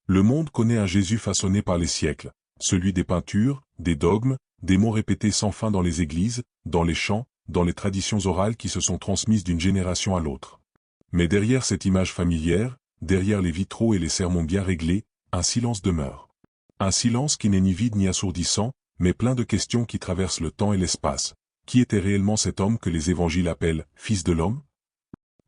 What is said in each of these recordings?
Le monde connaît un Jésus façonné par les siècles, celui des peintures, des dogmes, des mots répétés sans fin dans les églises, dans les chants, dans les traditions orales qui se sont transmises d'une génération à l'autre. Mais derrière cette image familière, derrière les vitraux et les sermons bien réglés, un silence demeure. Un silence qui n'est ni vide ni assourdissant, mais plein de questions qui traversent le temps et l'espace. Qui était réellement cet homme que les évangiles appellent « Fils de l'homme » ?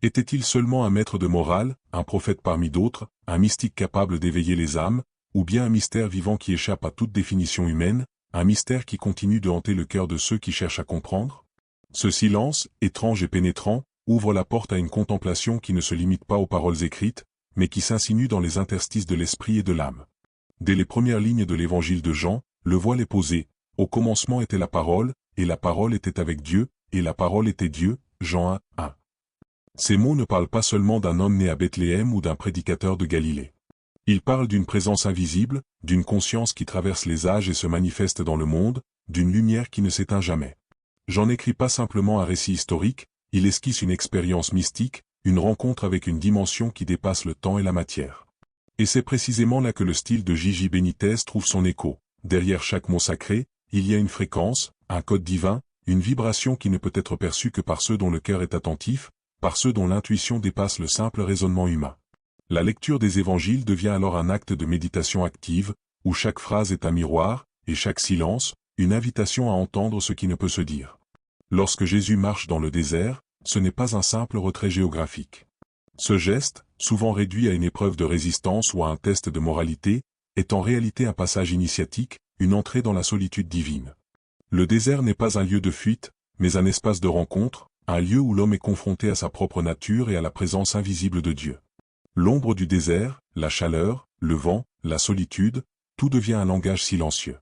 Était-il seulement un maître de morale, un prophète parmi d'autres, un mystique capable d'éveiller les âmes, ou bien un mystère vivant qui échappe à toute définition humaine, un mystère qui continue de hanter le cœur de ceux qui cherchent à comprendre ? Ce silence, étrange et pénétrant, ouvre la porte à une contemplation qui ne se limite pas aux paroles écrites, mais qui s'insinue dans les interstices de l'esprit et de l'âme. Dès les premières lignes de l'évangile de Jean, le voile est posé. Au commencement était la parole, et la parole était avec Dieu, et la parole était Dieu. Jean 1. Ces mots ne parlent pas seulement d'un homme né à Bethléem ou d'un prédicateur de Galilée. Ils parlent d'une présence invisible, d'une conscience qui traverse les âges et se manifeste dans le monde, d'une lumière qui ne s'éteint jamais. Jean n'écrit pas simplement un récit historique, il esquisse une expérience mystique, une rencontre avec une dimension qui dépasse le temps et la matière. Et c'est précisément là que le style de J.J. Benitez trouve son écho. Derrière chaque mot sacré, il y a une fréquence, un code divin, une vibration qui ne peut être perçue que par ceux dont le cœur est attentif, par ceux dont l'intuition dépasse le simple raisonnement humain. La lecture des évangiles devient alors un acte de méditation active, où chaque phrase est un miroir, et chaque silence, une invitation à entendre ce qui ne peut se dire. Lorsque Jésus marche dans le désert, ce n'est pas un simple retrait géographique. Ce geste, souvent réduit à une épreuve de résistance ou à un test de moralité, est en réalité un passage initiatique, une entrée dans la solitude divine. Le désert n'est pas un lieu de fuite, mais un espace de rencontre, un lieu où l'homme est confronté à sa propre nature et à la présence invisible de Dieu. L'ombre du désert, la chaleur, le vent, la solitude, tout devient un langage silencieux.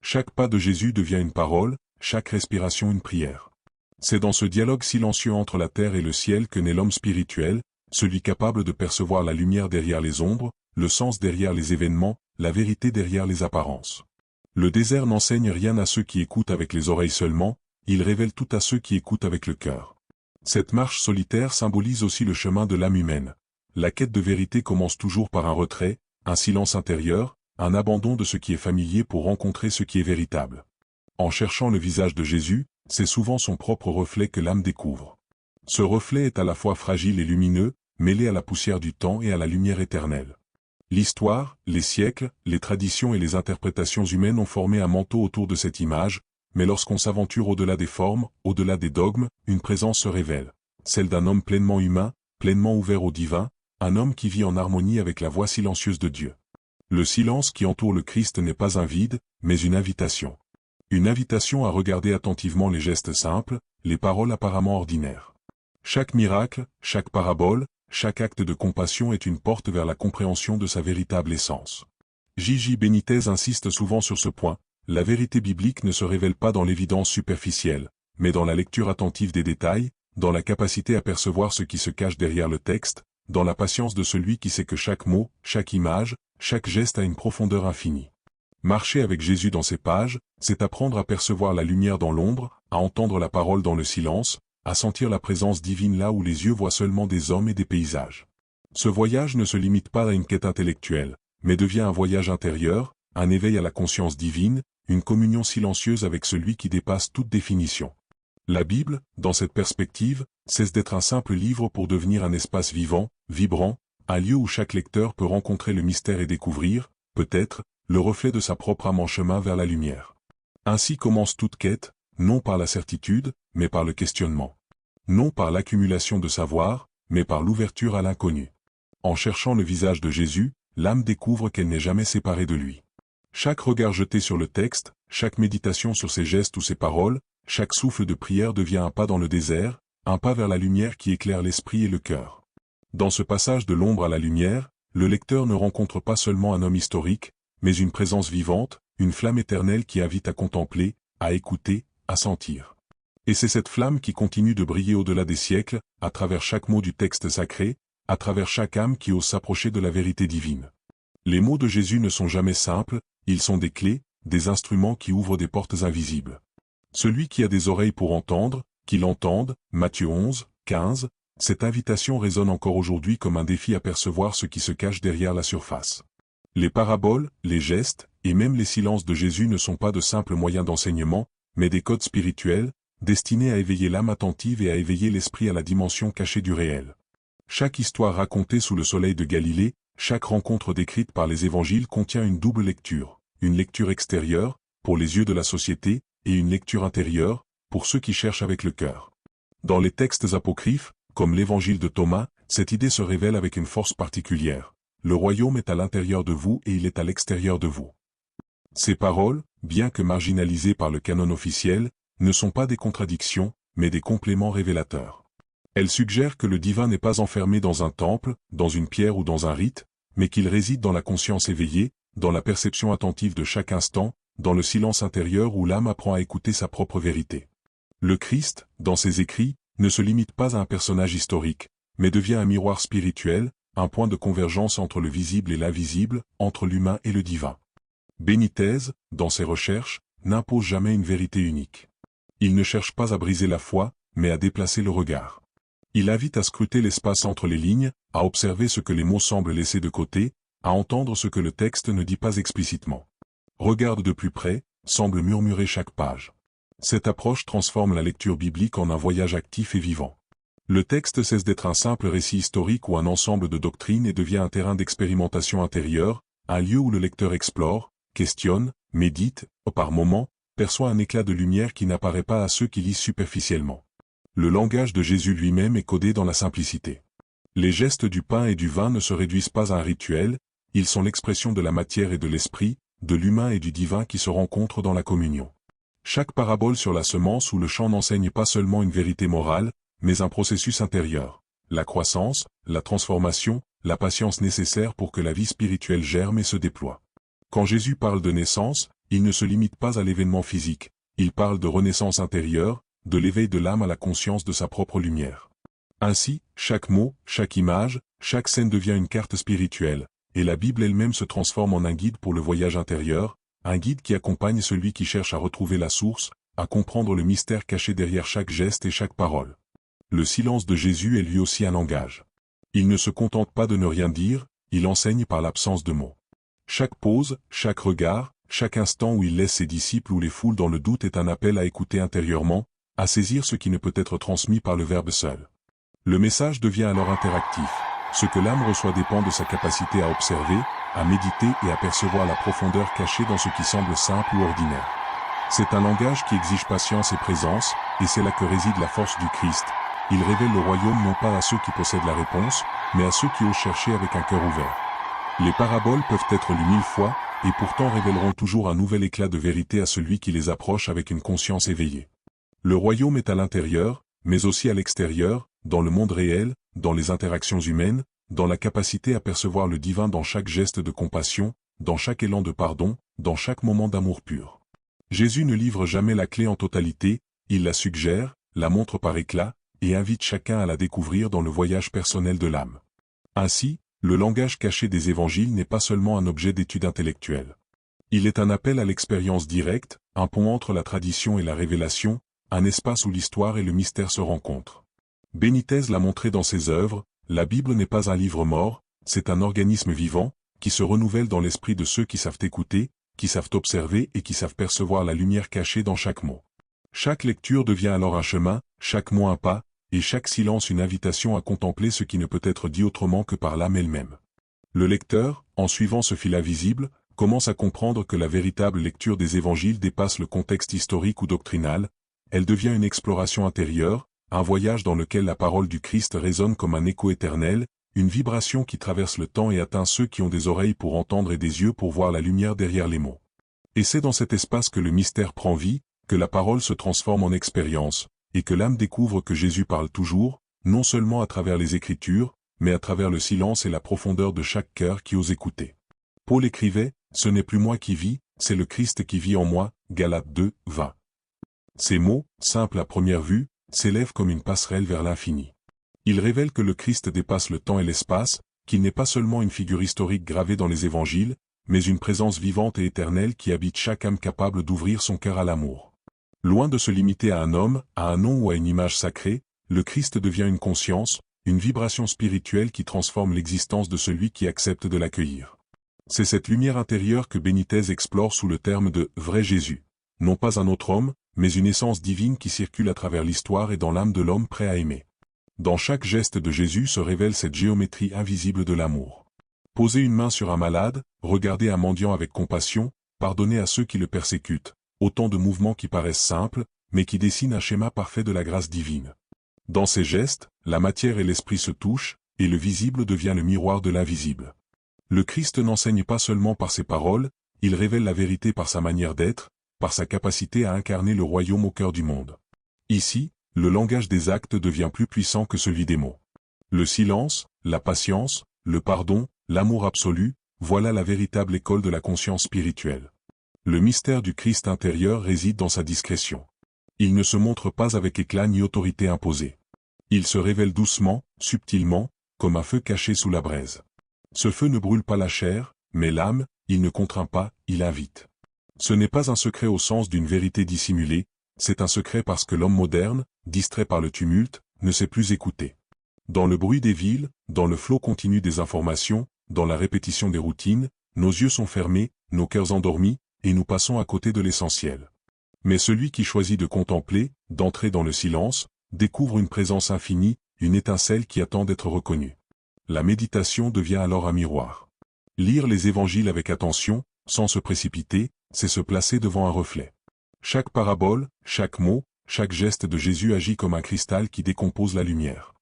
Chaque pas de Jésus devient une parole, chaque respiration une prière. C'est dans ce dialogue silencieux entre la terre et le ciel que naît l'homme spirituel, celui capable de percevoir la lumière derrière les ombres, le sens derrière les événements, la vérité derrière les apparences. Le désert n'enseigne rien à ceux qui écoutent avec les oreilles seulement, il révèle tout à ceux qui écoutent avec le cœur. Cette marche solitaire symbolise aussi le chemin de l'âme humaine. La quête de vérité commence toujours par un retrait, un silence intérieur, un abandon de ce qui est familier pour rencontrer ce qui est véritable. En cherchant le visage de Jésus, c'est souvent son propre reflet que l'âme découvre. Ce reflet est à la fois fragile et lumineux, mêlé à la poussière du temps et à la lumière éternelle. L'histoire, les siècles, les traditions et les interprétations humaines ont formé un manteau autour de cette image, mais lorsqu'on s'aventure au-delà des formes, au-delà des dogmes, une présence se révèle. Celle d'un homme pleinement humain, pleinement ouvert au divin, un homme qui vit en harmonie avec la voix silencieuse de Dieu. Le silence qui entoure le Christ n'est pas un vide, mais une invitation. Une invitation à regarder attentivement les gestes simples, les paroles apparemment ordinaires. Chaque miracle, chaque parabole, chaque acte de compassion est une porte vers la compréhension de sa véritable essence. J.J. Benitez insiste souvent sur ce point, la vérité biblique ne se révèle pas dans l'évidence superficielle, mais dans la lecture attentive des détails, dans la capacité à percevoir ce qui se cache derrière le texte, dans la patience de celui qui sait que chaque mot, chaque image, chaque geste a une profondeur infinie. Marcher avec Jésus dans ces pages, c'est apprendre à percevoir la lumière dans l'ombre, à entendre la parole dans le silence, à sentir la présence divine là où les yeux voient seulement des hommes et des paysages. Ce voyage ne se limite pas à une quête intellectuelle, mais devient un voyage intérieur, un éveil à la conscience divine, une communion silencieuse avec celui qui dépasse toute définition. La Bible, dans cette perspective, cesse d'être un simple livre pour devenir un espace vivant, vibrant, un lieu où chaque lecteur peut rencontrer le mystère et découvrir, peut-être, le reflet de sa propre âme en chemin vers la lumière. Ainsi commence toute quête, non par la certitude, mais par le questionnement. Non par l'accumulation de savoir, mais par l'ouverture à l'inconnu. En cherchant le visage de Jésus, l'âme découvre qu'elle n'est jamais séparée de lui. Chaque regard jeté sur le texte, chaque méditation sur ses gestes ou ses paroles, chaque souffle de prière devient un pas dans le désert, un pas vers la lumière qui éclaire l'esprit et le cœur. Dans ce passage de l'ombre à la lumière, le lecteur ne rencontre pas seulement un homme historique, mais une présence vivante, une flamme éternelle qui invite à contempler, à écouter, à sentir. Et c'est cette flamme qui continue de briller au-delà des siècles, à travers chaque mot du texte sacré, à travers chaque âme qui ose s'approcher de la vérité divine. Les mots de Jésus ne sont jamais simples, ils sont des clés, des instruments qui ouvrent des portes invisibles. Celui qui a des oreilles pour entendre, qu'il entende, Matthieu 11, 15, cette invitation résonne encore aujourd'hui comme un défi à percevoir ce qui se cache derrière la surface. Les paraboles, les gestes, et même les silences de Jésus ne sont pas de simples moyens d'enseignement, mais des codes spirituels, destinés à éveiller l'âme attentive et à éveiller l'esprit à la dimension cachée du réel. Chaque histoire racontée sous le soleil de Galilée, chaque rencontre décrite par les évangiles contient une double lecture, une lecture extérieure, pour les yeux de la société, et une lecture intérieure, pour ceux qui cherchent avec le cœur. Dans les textes apocryphes, comme l'évangile de Thomas, cette idée se révèle avec une force particulière. Le royaume est à l'intérieur de vous et il est à l'extérieur de vous. Ces paroles, bien que marginalisées par le canon officiel, ne sont pas des contradictions, mais des compléments révélateurs. Elles suggèrent que le divin n'est pas enfermé dans un temple, dans une pierre ou dans un rite, mais qu'il réside dans la conscience éveillée, dans la perception attentive de chaque instant, dans le silence intérieur où l'âme apprend à écouter sa propre vérité. Le Christ, dans ses écrits, ne se limite pas à un personnage historique, mais devient un miroir spirituel, un point de convergence entre le visible et l'invisible, entre l'humain et le divin. Benitez, dans ses recherches, n'impose jamais une vérité unique. Il ne cherche pas à briser la foi, mais à déplacer le regard. Il invite à scruter l'espace entre les lignes, à observer ce que les mots semblent laisser de côté, à entendre ce que le texte ne dit pas explicitement. Regarde de plus près, semble murmurer chaque page. Cette approche transforme la lecture biblique en un voyage actif et vivant. Le texte cesse d'être un simple récit historique ou un ensemble de doctrines et devient un terrain d'expérimentation intérieure, un lieu où le lecteur explore, questionne, médite, par moments, perçoit un éclat de lumière qui n'apparaît pas à ceux qui lisent superficiellement. Le langage de Jésus lui-même est codé dans la simplicité. Les gestes du pain et du vin ne se réduisent pas à un rituel, ils sont l'expression de la matière et de l'esprit, de l'humain et du divin qui se rencontrent dans la communion. Chaque parabole sur la semence ou le champ n'enseigne pas seulement une vérité morale, mais un processus intérieur, la croissance, la transformation, la patience nécessaire pour que la vie spirituelle germe et se déploie. Quand Jésus parle de naissance, il ne se limite pas à l'événement physique, il parle de renaissance intérieure, de l'éveil de l'âme à la conscience de sa propre lumière. Ainsi, chaque mot, chaque image, chaque scène devient une carte spirituelle, et la Bible elle-même se transforme en un guide pour le voyage intérieur, un guide qui accompagne celui qui cherche à retrouver la source, à comprendre le mystère caché derrière chaque geste et chaque parole. Le silence de Jésus est lui aussi un langage. Il ne se contente pas de ne rien dire, il enseigne par l'absence de mots. Chaque pause, chaque regard, chaque instant où il laisse ses disciples ou les foules dans le doute est un appel à écouter intérieurement, à saisir ce qui ne peut être transmis par le Verbe seul. Le message devient alors interactif. Ce que l'âme reçoit dépend de sa capacité à observer, à méditer et à percevoir la profondeur cachée dans ce qui semble simple ou ordinaire. C'est un langage qui exige patience et présence, et c'est là que réside la force du Christ. Il révèle le royaume non pas à ceux qui possèdent la réponse, mais à ceux qui osent chercher avec un cœur ouvert. Les paraboles peuvent être lues 1000 fois, et pourtant révéleront toujours un nouvel éclat de vérité à celui qui les approche avec une conscience éveillée. Le royaume est à l'intérieur, mais aussi à l'extérieur, dans le monde réel, dans les interactions humaines, dans la capacité à percevoir le divin dans chaque geste de compassion, dans chaque élan de pardon, dans chaque moment d'amour pur. Jésus ne livre jamais la clé en totalité, il la suggère, la montre par éclats, et invite chacun à la découvrir dans le voyage personnel de l'âme. Ainsi, le langage caché des évangiles n'est pas seulement un objet d'étude intellectuelle. Il est un appel à l'expérience directe, un pont entre la tradition et la révélation, un espace où l'histoire et le mystère se rencontrent. Benitez l'a montré dans ses œuvres, la Bible n'est pas un livre mort, c'est un organisme vivant, qui se renouvelle dans l'esprit de ceux qui savent écouter, qui savent observer et qui savent percevoir la lumière cachée dans chaque mot. Chaque lecture devient alors un chemin, chaque mot un pas, et chaque silence une invitation à contempler ce qui ne peut être dit autrement que par l'âme elle-même. Le lecteur, en suivant ce fil invisible, commence à comprendre que la véritable lecture des évangiles dépasse le contexte historique ou doctrinal, elle devient une exploration intérieure, un voyage dans lequel la parole du Christ résonne comme un écho éternel, une vibration qui traverse le temps et atteint ceux qui ont des oreilles pour entendre et des yeux pour voir la lumière derrière les mots. Et c'est dans cet espace que le mystère prend vie, que la parole se transforme en expérience, et que l'âme découvre que Jésus parle toujours, non seulement à travers les Écritures, mais à travers le silence et la profondeur de chaque cœur qui ose écouter. Paul écrivait, « Ce n'est plus moi qui vis, c'est le Christ qui vit en moi » Galates 2, 20. Ces mots, simples à première vue, s'élèvent comme une passerelle vers l'infini. Ils révèlent que le Christ dépasse le temps et l'espace, qu'il n'est pas seulement une figure historique gravée dans les évangiles, mais une présence vivante et éternelle qui habite chaque âme capable d'ouvrir son cœur à l'amour. Loin de se limiter à un homme, à un nom ou à une image sacrée, le Christ devient une conscience, une vibration spirituelle qui transforme l'existence de celui qui accepte de l'accueillir. C'est cette lumière intérieure que Benitez explore sous le terme de « vrai Jésus ». Non pas un autre homme, mais une essence divine qui circule à travers l'histoire et dans l'âme de l'homme prêt à aimer. Dans chaque geste de Jésus se révèle cette géométrie invisible de l'amour. Poser une main sur un malade, regarder un mendiant avec compassion, pardonner à ceux qui le persécutent, autant de mouvements qui paraissent simples, mais qui dessinent un schéma parfait de la grâce divine. Dans ces gestes, la matière et l'esprit se touchent, et le visible devient le miroir de l'invisible. Le Christ n'enseigne pas seulement par ses paroles, il révèle la vérité par sa manière d'être, par sa capacité à incarner le royaume au cœur du monde. Ici, le langage des actes devient plus puissant que celui des mots. Le silence, la patience, le pardon, l'amour absolu, voilà la véritable école de la conscience spirituelle. Le mystère du Christ intérieur réside dans sa discrétion. Il ne se montre pas avec éclat ni autorité imposée. Il se révèle doucement, subtilement, comme un feu caché sous la braise. Ce feu ne brûle pas la chair, mais l'âme, il ne contraint pas, il invite. Ce n'est pas un secret au sens d'une vérité dissimulée, c'est un secret parce que l'homme moderne, distrait par le tumulte, ne sait plus écouter. Dans le bruit des villes, dans le flot continu des informations, dans la répétition des routines, nos yeux sont fermés, nos cœurs endormis, et nous passons à côté de l'essentiel. Mais celui qui choisit de contempler, d'entrer dans le silence, découvre une présence infinie, une étincelle qui attend d'être reconnue. La méditation devient alors un miroir. Lire les évangiles avec attention, sans se précipiter, c'est se placer devant un reflet. Chaque parabole, chaque mot, chaque geste de Jésus agit comme un cristal qui décompose la lumière.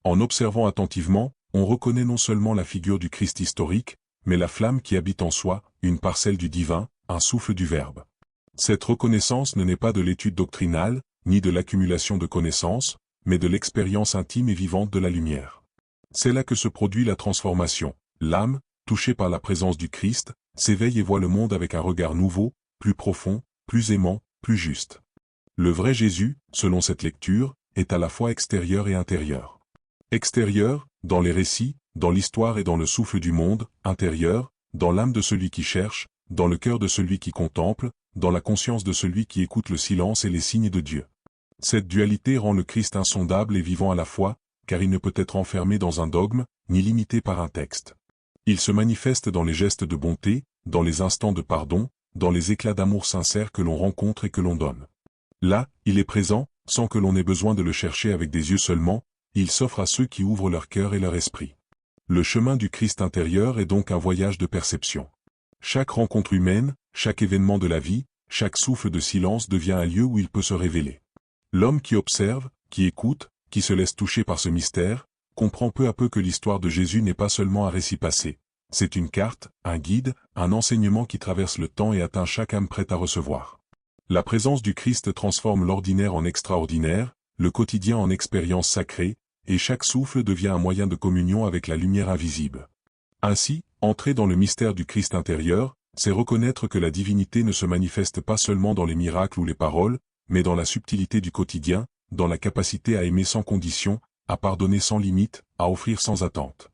En observant attentivement, on reconnaît non seulement la figure du Christ historique, mais la flamme qui habite en soi, une parcelle du divin, un souffle du Verbe. Cette reconnaissance ne naît pas de l'étude doctrinale, ni de l'accumulation de connaissances, mais de l'expérience intime et vivante de la lumière. C'est là que se produit la transformation. L'âme, touchée par la présence du Christ, s'éveille et voit le monde avec un regard nouveau, plus profond, plus aimant, plus juste. Le vrai Jésus, selon cette lecture, est à la fois extérieur et intérieur. Extérieur, dans les récits, dans l'histoire et dans le souffle du monde, intérieur, dans l'âme de celui qui cherche, dans le cœur de celui qui contemple, dans la conscience de celui qui écoute le silence et les signes de Dieu. Cette dualité rend le Christ insondable et vivant à la fois, car il ne peut être enfermé dans un dogme, ni limité par un texte. Il se manifeste dans les gestes de bonté, dans les instants de pardon, dans les éclats d'amour sincère que l'on rencontre et que l'on donne. Là, il est présent, sans que l'on ait besoin de le chercher avec des yeux seulement, il s'offre à ceux qui ouvrent leur cœur et leur esprit. Le chemin du Christ intérieur est donc un voyage de perception. Chaque rencontre humaine, chaque événement de la vie, chaque souffle de silence devient un lieu où il peut se révéler. L'homme qui observe, qui écoute, qui se laisse toucher par ce mystère, comprend peu à peu que l'histoire de Jésus n'est pas seulement un récit passé. C'est une carte, un guide, un enseignement qui traverse le temps et atteint chaque âme prête à recevoir. La présence du Christ transforme l'ordinaire en extraordinaire, le quotidien en expérience sacrée, et chaque souffle devient un moyen de communion avec la lumière invisible. Ainsi, entrer dans le mystère du Christ intérieur, c'est reconnaître que la divinité ne se manifeste pas seulement dans les miracles ou les paroles, mais dans la subtilité du quotidien, dans la capacité à aimer sans condition, à pardonner sans limite, à offrir sans attente.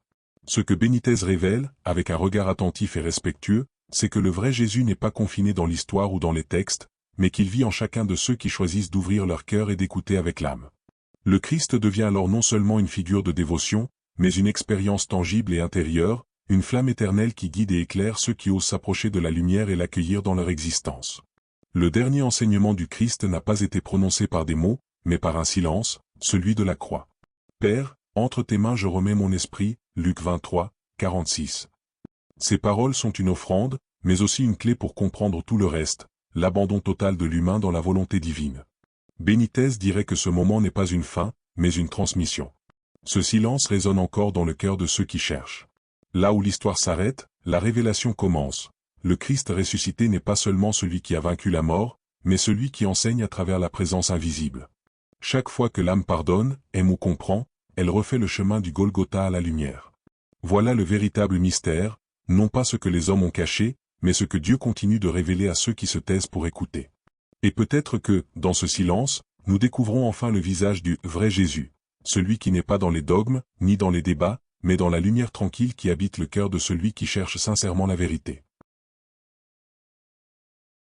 Ce que Benitez révèle, avec un regard attentif et respectueux, c'est que le vrai Jésus n'est pas confiné dans l'histoire ou dans les textes, mais qu'il vit en chacun de ceux qui choisissent d'ouvrir leur cœur et d'écouter avec l'âme. Le Christ devient alors non seulement une figure de dévotion, mais une expérience tangible et intérieure, une flamme éternelle qui guide et éclaire ceux qui osent s'approcher de la lumière et l'accueillir dans leur existence. Le dernier enseignement du Christ n'a pas été prononcé par des mots, mais par un silence, celui de la croix. Père, entre tes mains je remets mon esprit, Luc 23, 46. Ces paroles sont une offrande, mais aussi une clé pour comprendre tout le reste, l'abandon total de l'humain dans la volonté divine. Benitez dirait que ce moment n'est pas une fin, mais une transmission. Ce silence résonne encore dans le cœur de ceux qui cherchent. Là où l'histoire s'arrête, la révélation commence. Le Christ ressuscité n'est pas seulement celui qui a vaincu la mort, mais celui qui enseigne à travers la présence invisible. Chaque fois que l'âme pardonne, aime ou comprend, elle refait le chemin du Golgotha à la lumière. Voilà le véritable mystère, non pas ce que les hommes ont caché, mais ce que Dieu continue de révéler à ceux qui se taisent pour écouter. Et peut-être que, dans ce silence, nous découvrons enfin le visage du vrai Jésus, celui qui n'est pas dans les dogmes, ni dans les débats, mais dans la lumière tranquille qui habite le cœur de celui qui cherche sincèrement la vérité.